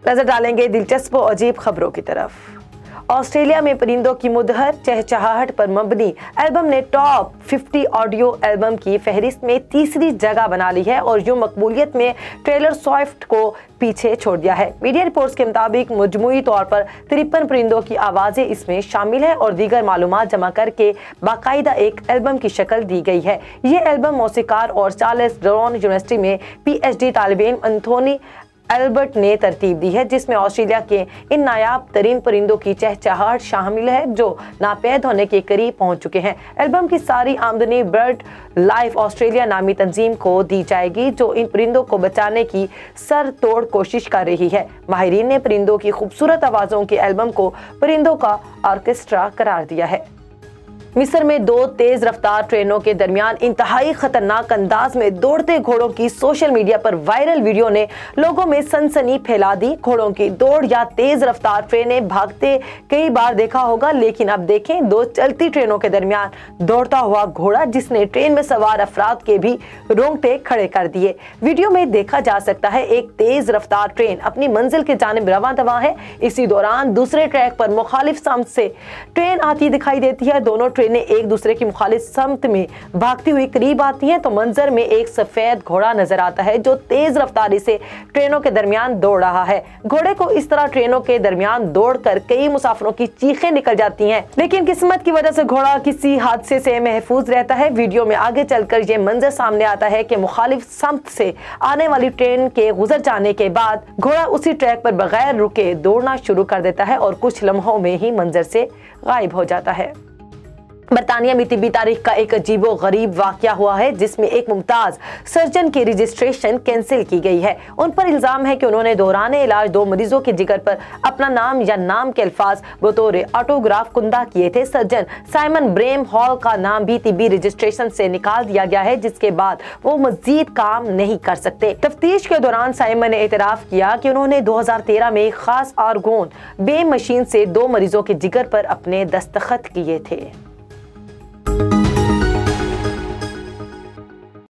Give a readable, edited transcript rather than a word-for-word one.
नजर डालेंगे दिलचस्प और अजीब खबरों की तरफ। ऑस्ट्रेलिया में परिंदों की मुदहर चहचहाहट पर मबनी एल्बम ने टॉप 50 ऑडियो एल्बम की फहरिस्त में तीसरी जगह बना ली है और यूं मकबूलियत में टेलर स्विफ्ट को पीछे छोड़ दिया है। मीडिया रिपोर्ट्स के मुताबिक मजमूई तौर पर 53 परिंदों की आवाजें इसमें शामिल है और दीगर मालूमात जमा करके बाकायदा एक एल्बम की शक्ल दी गई है। ये एल्बम मौसीकार और चार्ल्स डारोन यूनिवर्सिटी में PhD तालिब-इल्म एंथोनी एल्बर्ट ने तरतीब दी है, जिसमें ऑस्ट्रेलिया के इन नायाब तरीन परिंदों की चहचहाहट शामिल है जो नापैद होने के करीब पहुंच चुके हैं। एल्बम की सारी आमदनी बर्ड लाइफ ऑस्ट्रेलिया नामी तंजीम को दी जाएगी जो इन परिंदों को बचाने की सर तोड़ कोशिश कर रही है। माहिरीन ने परिंदों की खूबसूरत आवाज़ों के एल्बम को परिंदों का ऑर्केस्ट्रा करार दिया है। मिस्र में 2 तेज रफ्तार ट्रेनों के दरमियान इंतहाई खतरनाक अंदाज में दौड़ते घोड़ों की सोशल मीडिया पर वायरल वीडियो ने लोगों में सनसनी फैला दी। घोड़ों की दौड़ या तेज रफ्तार ट्रेनें भागते कई बार देखा होगा, लेकिन अब देखें 2 चलती ट्रेनों के दरमियान दौड़ता हुआ घोड़ा जिसने ट्रेन में सवार अफराद के भी रोंगटे खड़े कर दिए। वीडियो में देखा जा सकता है एक तेज रफ्तार ट्रेन अपनी मंजिल के जानिब रवां दवा है। इसी दौरान दूसरे ट्रैक पर मुखालिफ समत से ट्रेन आती दिखाई देती है। दोनों ट्रेनें एक दूसरे की मुखालिफ समत में भागती हुई करीब आती हैं तो मंजर में एक सफेद घोड़ा नजर आता है जो तेज रफ्तारी से ट्रेनों के दरमियान दौड़ रहा है। घोड़े को इस तरह ट्रेनों के दरमियान दौड़कर कई मुसाफिरों की चीखें निकल जाती हैं, लेकिन किस्मत की वजह से घोड़ा किसी हादसे से महफूज रहता है। वीडियो में आगे चलकर यह मंजर सामने आता है कि मुखालिफ समत से आने वाली ट्रेन के गुजर जाने के बाद घोड़ा उसी ट्रैक पर बगैर रुके दौड़ना शुरू कर देता है और कुछ लम्हों में ही मंजर से गायब हो जाता है। बरतानिया में तिब्बी तारीख का एक अजीबो गरीब वाकया हुआ है जिसमें एक मुमताज सर्जन की रजिस्ट्रेशन कैंसिल की गई है। उन पर इल्जाम है कि उन्होंने दौरान इलाज 2 मरीजों के जिगर पर अपना नाम या नाम के अल्फाज बतौर ऑटोग्राफ कुंदा किए थे। सर्जन साइमन ब्रेम हॉल का नाम भी तिब्बी रजिस्ट्रेशन से निकाल दिया गया है, जिसके बाद वो मजीद काम नहीं कर सकते। तफ्तीश के दौरान साइमन ने एतराफ किया कि उन्होंने 2013 में एक खास आर्गोन बे मशीन से 2 मरीजों के जिगर पर अपने दस्तखत किए थे।